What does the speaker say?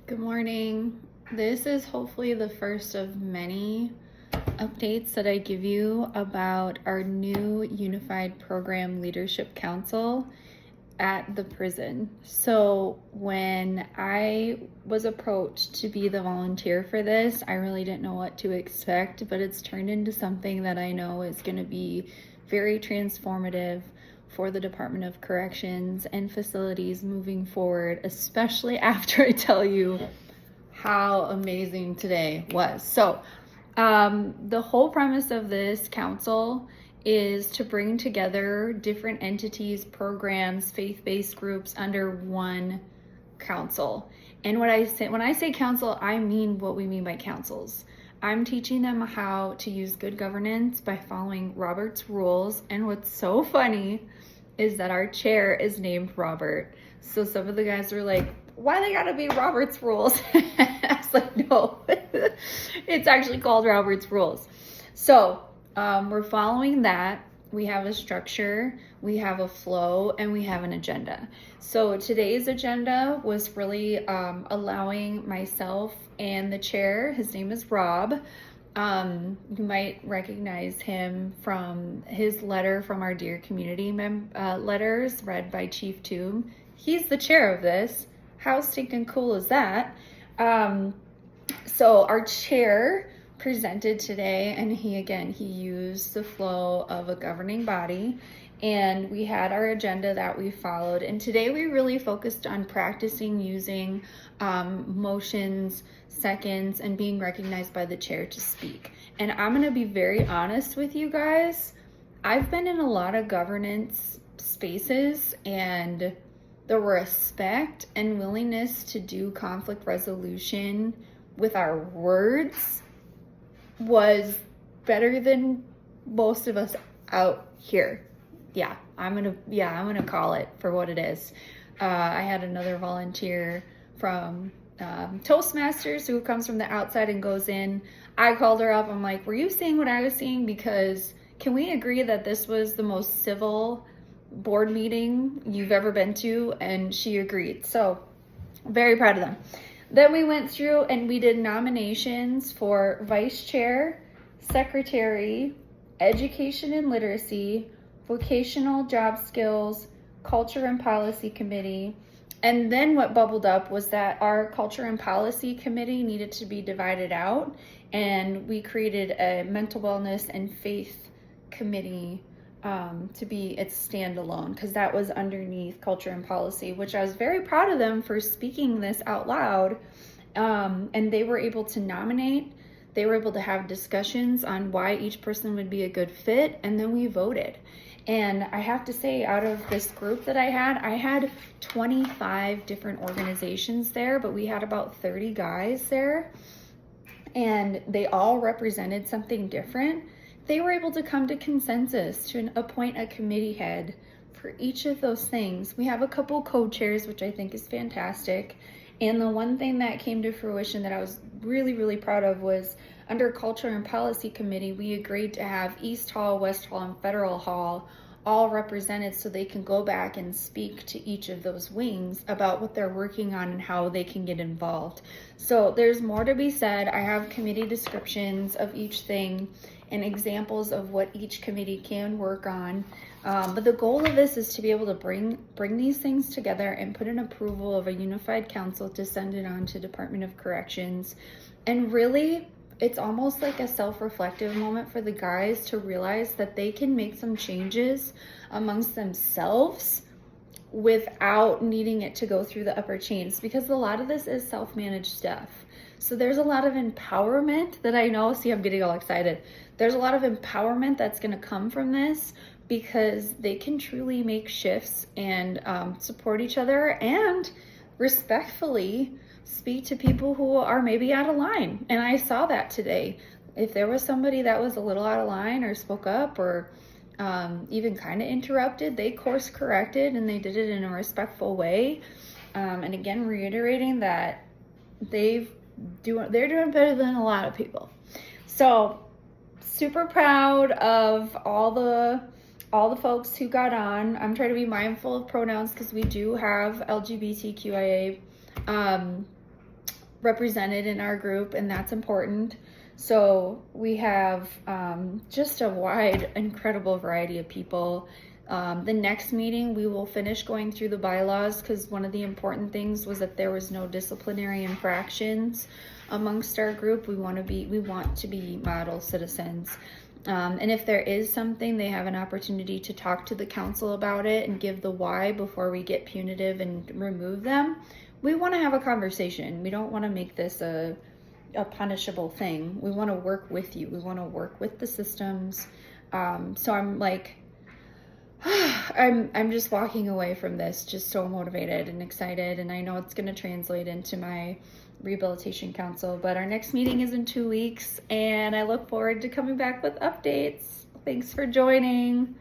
Good morning. This is hopefully the first of many updates that I give you about our new Unified Program Leadership Council at the prison. So when I was approached to be the volunteer for this, I really didn't know what to expect, but it's turned into something that I know is going to be very transformative for the Department of Corrections and facilities moving forward, especially after I tell you how amazing today was. So the whole premise of this council is to bring together different entities, programs, faith-based groups under one council. And when I say council, I mean what we mean by councils. I'm teaching them how to use good governance by following Robert's rules. And what's so funny is that our chair is named Robert. So some of the guys are like, why they gotta be Robert's rules? I was like, no, it's actually called Robert's rules. So we're following that. We have a structure, we have a flow, and we have an agenda. So today's agenda was really allowing myself and the chair, his name is Rob. You might recognize him from his letter from our Dear Community letters read by Chief Toom. He's the chair of this. How stinking cool is that? So our chair presented today, and he used the flow of a governing body, and we had our agenda that we followed. And today we really focused on practicing using motions, seconds, and being recognized by the chair to speak. And I'm going to be very honest with you guys. I've been in a lot of governance spaces, and the respect and willingness to do conflict resolution with our words was better than most of us out here. I'm gonna call it for what it is. I had another volunteer from Toastmasters who comes from the outside and goes in. I called her up. I'm like, were you seeing what I was seeing? Because can we agree that this was the most civil board meeting you've ever been to? And she agreed. So very proud of them. Then we went through and we did nominations for vice chair, secretary, education and literacy, vocational job skills, culture and policy committee. And then what bubbled up was that our culture and policy committee needed to be divided out, and we created a mental wellness and faith committee to be its standalone, because that was underneath culture and policy, which I was very proud of them for speaking this out loud. And they were able to nominate, they were able to have discussions on why each person would be a good fit, and then we voted. And I have to say, out of this group that I had 25 different organizations there, but we had about 30 guys there, and they all represented something different. They were able to come to consensus to appoint a committee head for each of those things. We have a couple co-chairs, which I think is fantastic. And the one thing that came to fruition that I was really, really proud of was under Culture and Policy Committee, we agreed to have East Hall, West Hall, and Federal Hall all represented so they can go back and speak to each of those wings about what they're working on and how they can get involved. So there's more to be said. I have committee descriptions of each thing and examples of what each committee can work on. But the goal of this is to be able to bring these things together and put an approval of a unified council to send it on to Department of Corrections. And really, it's almost like a self-reflective moment for the guys to realize that they can make some changes amongst themselves without needing it to go through the upper chains, because a lot of this is self-managed stuff. So there's a lot of empowerment that I know, see, I'm getting all excited. There's a lot of empowerment that's going to come from this, because they can truly make shifts and support each other and respectfully speak to people who are maybe out of line. And I saw that today. If there was somebody that was a little out of line or spoke up or even kind of interrupted, they course corrected, and they did it in a respectful way. And again, reiterating that they're doing better than a lot of people. So super proud of all the folks who got on. I'm trying to be mindful of pronouns because we do have LGBTQIA represented in our group, and that's important. So we have just a wide, incredible variety of people. The next meeting, we will finish going through the bylaws, because one of the important things was that there was no disciplinary infractions amongst our group. We want to be model citizens. And if there is something, they have an opportunity to talk to the council about it and give the why before we get punitive and remove them. We want to have a conversation. We don't want to make this a punishable thing. We want to work with you. We want to work with the systems. So I'm like, I'm just walking away from this just so motivated and excited, and I know it's going to translate into my rehabilitation council. But our next meeting is in 2 weeks, and I look forward to coming back with updates. Thanks for joining.